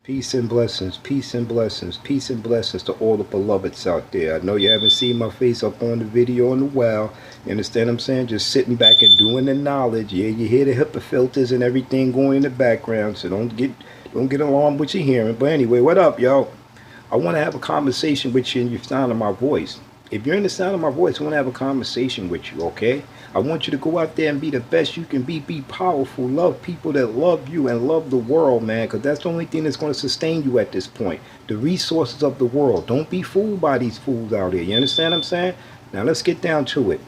Peace and blessings, peace and blessings, peace and blessings to all the beloveds out there. I know you haven't seen my face up on the video in a while. You understand what I'm saying? Just sitting back and doing the knowledge. Yeah, you hear the HIPAA filters and everything going in the background, so don't get alarmed with your hearing. But anyway, what up, yo? I want to have a conversation with you in your sound of my voice. If you're in the sound of my voice, I want to have a conversation with you, okay? I want you to go out there and be the best you can be powerful, love people that love you and love the world, man, because that's the only thing that's going to sustain you at this point. The resources of the world. Don't be fooled by these fools out here. You understand what I'm saying? Now let's get down to it.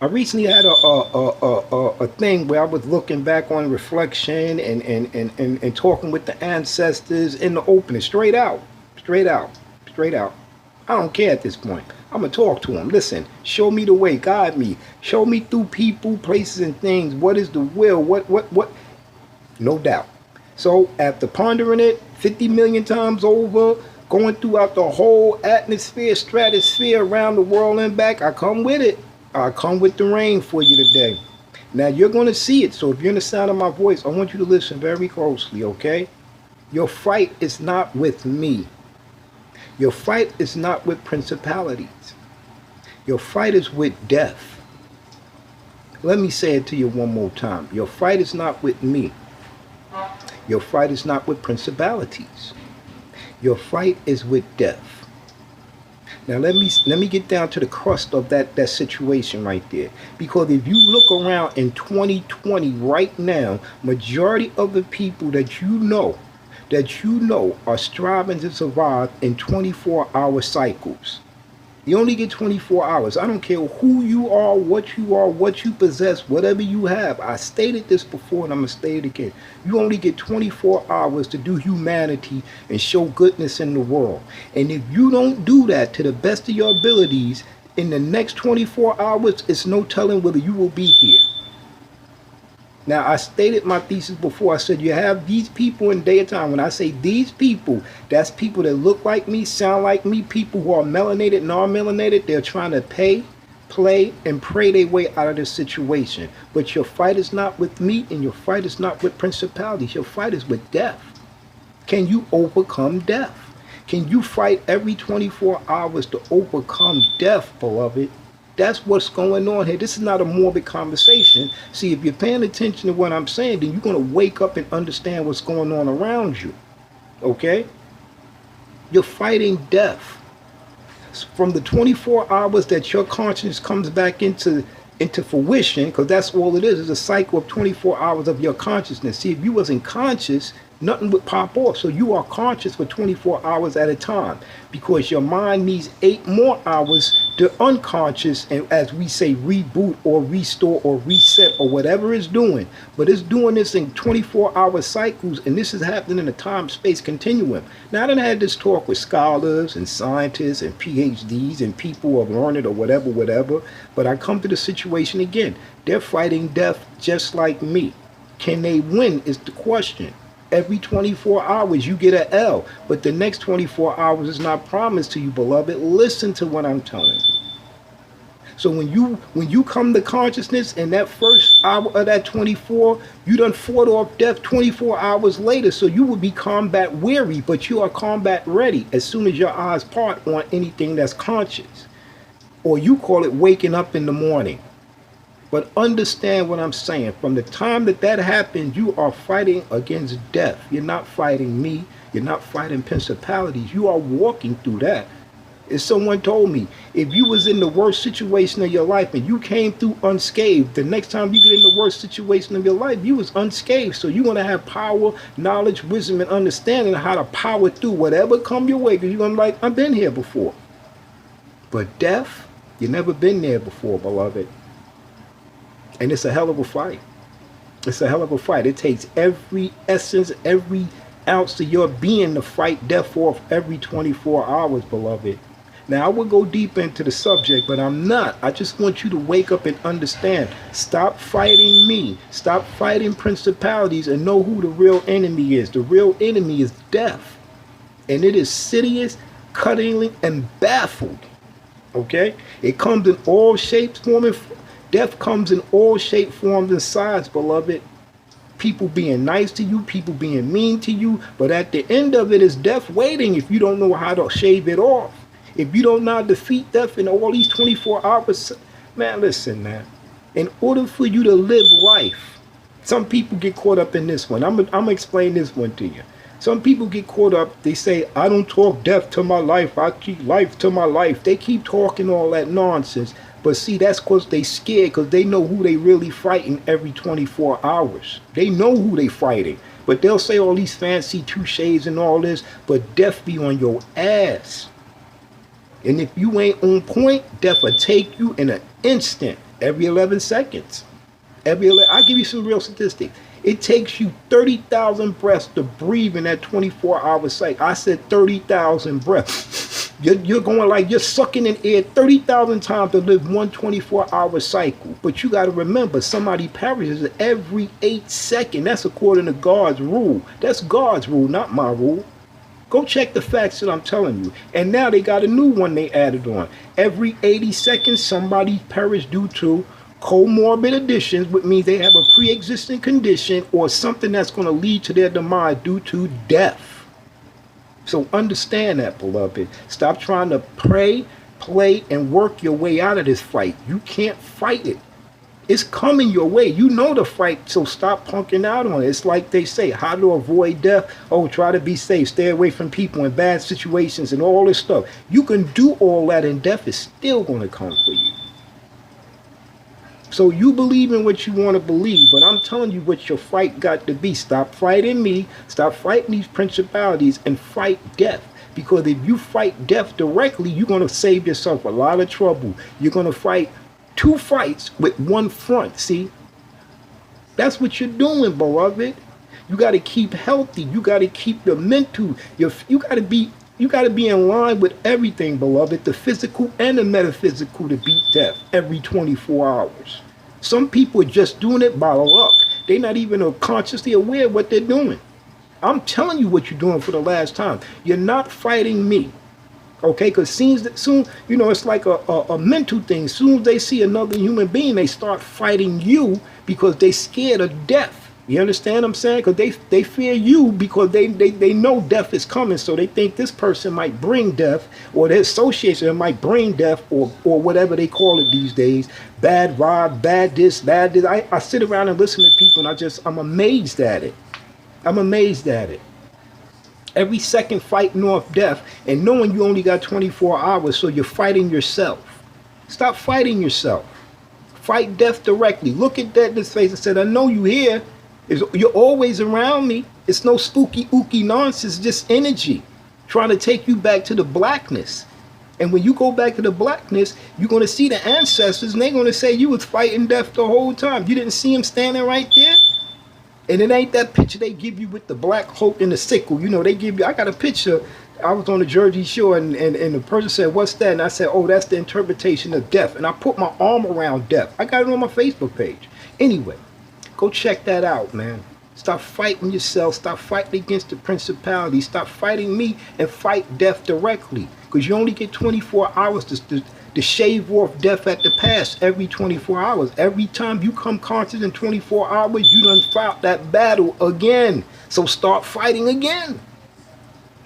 I recently had a thing where I was looking back on reflection and talking with the ancestors in the open, straight out, straight out, straight out. I don't care at this point. I'm going to talk to them. Listen, show me the way, guide me. Show me through people, places, and things. What is the will? What? No doubt. So after pondering it 50 million times over, going throughout the whole atmosphere, stratosphere around the world and back, I come with it. I come with the rain for you today. Now you're going to see it. So if you're in the sound of my voice, I want you to listen very closely, okay? Your fight is not with me. Your fight is not with principalities. Your fight is with death. Let me say it to you one more time. Your fight is not with me. Your fight is not with principalities. Your fight is with death. Now let me get down to the crust of that situation right there. Because if you look around in 2020 right now, majority of the people that you know are striving to survive in 24-hour cycles. You only get 24 hours. I don't care who you are, what you possess, whatever you have. I stated this before and I'm going to state it again. You only get 24 hours to do humanity and show goodness in the world. And if you don't do that to the best of your abilities, in the next 24 hours, it's no telling whether you will be here. Now, I stated my thesis before. I said you have these people in daytime. When I say these people, that's people that look like me, sound like me, people who are melanated, non-melanated. They're trying to pay, play, and pray their way out of this situation. But your fight is not with me, and your fight is not with principalities. Your fight is with death. Can you overcome death? Can you fight every 24 hours to overcome death, beloved? That's what's going on here. This is not a morbid conversation. See, if you're paying attention to what I'm saying, then you're going to wake up and understand what's going on around you. Okay? You're fighting death. From the 24 hours that your consciousness comes back into fruition, because that's all it is a cycle of 24 hours of your consciousness. See, if you wasn't conscious, nothing would pop off. So you are conscious for 24 hours at a time, because your mind needs 8 more hours to unconscious, and as we say, reboot or restore or reset or whatever it's doing. But it's doing this in 24-hour cycles, and this is happening in a time-space continuum. Now, I done had this talk with scholars and scientists and PhDs and people who have learned it or whatever, but I come to the situation again. They're fighting death just like me. Can they win is the question. Every 24 hours you get an L, but the next 24 hours is not promised to you, beloved. Listen to what I'm telling you. So when you come to consciousness in that first hour of that 24, you done fought off death 24 hours later. So you will be combat weary, but you are combat ready as soon as your eyes part on anything that's conscious. Or you call it waking up in the morning. But understand what I'm saying. From the time that happens, you are fighting against death. You're not fighting me. You're not fighting principalities. You are walking through that. As someone told me, if you was in the worst situation of your life and you came through unscathed, the next time you get in the worst situation of your life, you was unscathed. So you're going to have power, knowledge, wisdom, and understanding of how to power through whatever come your way. Because you're going to be like, I've been here before. But death, you've never been there before, beloved. And it's a hell of a fight. It's a hell of a fight. It takes every essence, every ounce of your being to fight death off every 24 hours, beloved. Now, I would go deep into the subject, but I'm not. I just want you to wake up and understand. Stop fighting me. Stop fighting principalities and know who the real enemy is. The real enemy is death. And it is insidious, cutting, and baffled. Okay? It comes in all shapes, forms, and death comes in all shapes, forms, and sizes, beloved. people being nice to you, people being mean to you, but at the end of it is death waiting if you don't know how to shave it off. If you don't know how to defeat death in all these 24 hours, man, listen, man. In order for you to live life, some people get caught up in this one. I'm gonna explain this one to you. Some people get caught up, they say, I don't talk death to my life, I keep life to my life. They keep talking all that nonsense. But see, that's because they scared, because they know who they really fighting every 24 hours. They know who they fighting. But they'll say all these fancy touches and all this, but death be on your ass. And if you ain't on point, death will take you in an instant, every 11 seconds. I'll give you some real statistics. It takes you 30,000 breaths to breathe in that 24-hour cycle. I said 30,000 breaths. You're going like you're sucking in air 30,000 times to live one 24-hour cycle. But you got to remember, somebody perishes every 8 seconds. That's according to God's rule. That's God's rule, not my rule. Go check the facts that I'm telling you. And now they got a new one they added on. Every 80 seconds, somebody perished due to comorbid additions, which means they have a pre-existing condition or something that's going to lead to their demise due to death. So understand that, beloved. Stop trying to pray, play, and work your way out of this fight. You can't fight it. It's coming your way. You know the fight, so stop punking out on it. It's like they say, how to avoid death? Oh, try to be safe. Stay away from people in bad situations and all this stuff. You can do all that and death is still going to come for you. So you believe in what you want to believe, but I'm telling you what your fight got to be. Stop fighting me, stop fighting these principalities, and fight death. Because if you fight death directly, you're going to save yourself a lot of trouble. You're going to fight 2 fights with 1 front, see? That's what you're doing, beloved. You got to keep healthy. You got to keep your mental, you got to be in line with everything, beloved, the physical and the metaphysical, to beat death every 24 hours. Some people are just doing it by luck. They're not even consciously aware of what they're doing. I'm telling you what you're doing for the last time. You're not fighting me. Okay, because soon, you know, it's like a mental thing. Soon as they see another human being, they start fighting you because they're scared of death. You understand what I'm saying? Because they fear you because they know death is coming. So they think this person might bring death, or their association might bring death, or whatever they call it these days. Bad vibe, bad this, bad this. I sit around and listen to people and I'm amazed at it. I'm amazed at it. Every second fighting off death and knowing you only got 24 hours, so you're fighting yourself. Stop fighting yourself. Fight death directly. Look at that in his face and said, I know you here. You're always around me. It's no spooky ooky nonsense, just energy trying to take you back to the blackness. And when you go back to the blackness, you're going to see the ancestors and they're going to say you was fighting death the whole time. You didn't see him standing right there? And it ain't that picture they give you with the black Hulk and the sickle. You know, they give you, I got a picture. I was on the Jersey Shore and the person said, what's that? And I said, oh, that's the interpretation of death. And I put my arm around death. I got it on my Facebook page. Anyway. Go check that out, man. Stop fighting yourself. Stop fighting against the principality. Stop fighting me and fight death directly. Because you only get 24 hours to shave off death at the pass every 24 hours. Every time you come conscious in 24 hours, you done fought that battle again. So start fighting again.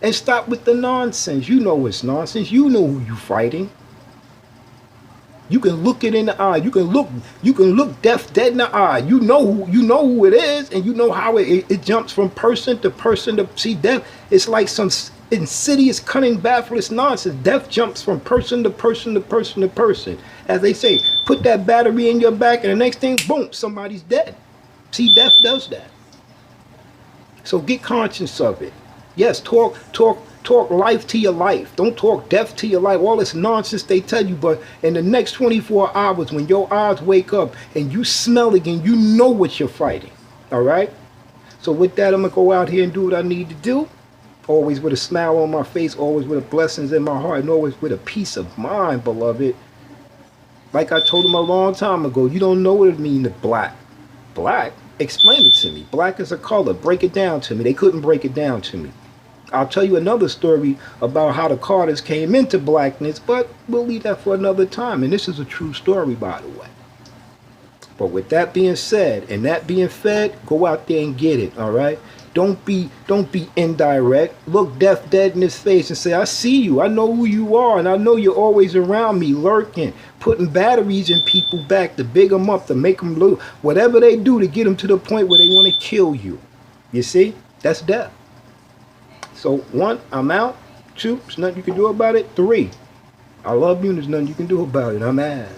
And stop with the nonsense. You know it's nonsense. You know who you fighting. You can look it in the eye. You can look death dead in the eye. You know who it is, and you know how it jumps from person to person to see death. It's like some insidious, cunning, baffless nonsense. Death jumps from person to person to person to person. As they say, put that battery in your back, and the next thing, boom, somebody's dead. See, death does that. So get conscious of it. Yes, talk life to your life. Don't talk death to your life. All this nonsense they tell you, but in the next 24 hours, when your eyes wake up and you smell again, you know what you're fighting. All right? So with that, I'm going to go out here and do what I need to do. Always with a smile on my face, always with blessings in my heart, and always with a peace of mind, beloved. Like I told him a long time ago, you don't know what it means to black. Black? Explain it to me. Black is a color. Break it down to me. They couldn't break it down to me. I'll tell you another story about how the Carters came into blackness, but we'll leave that for another time. And this is a true story, by the way. But with that being said and that being fed, go out there and get it, all right? Don't be indirect. Look death dead in his face and say, I see you. I know who you are, and I know you're always around me, lurking, putting batteries in people back to big them up, to make them lose. Whatever they do to get them to the point where they want to kill you. You see? That's death. So 1, I'm out. 2, there's nothing you can do about it. 3, I love you and there's nothing you can do about it. I'm out.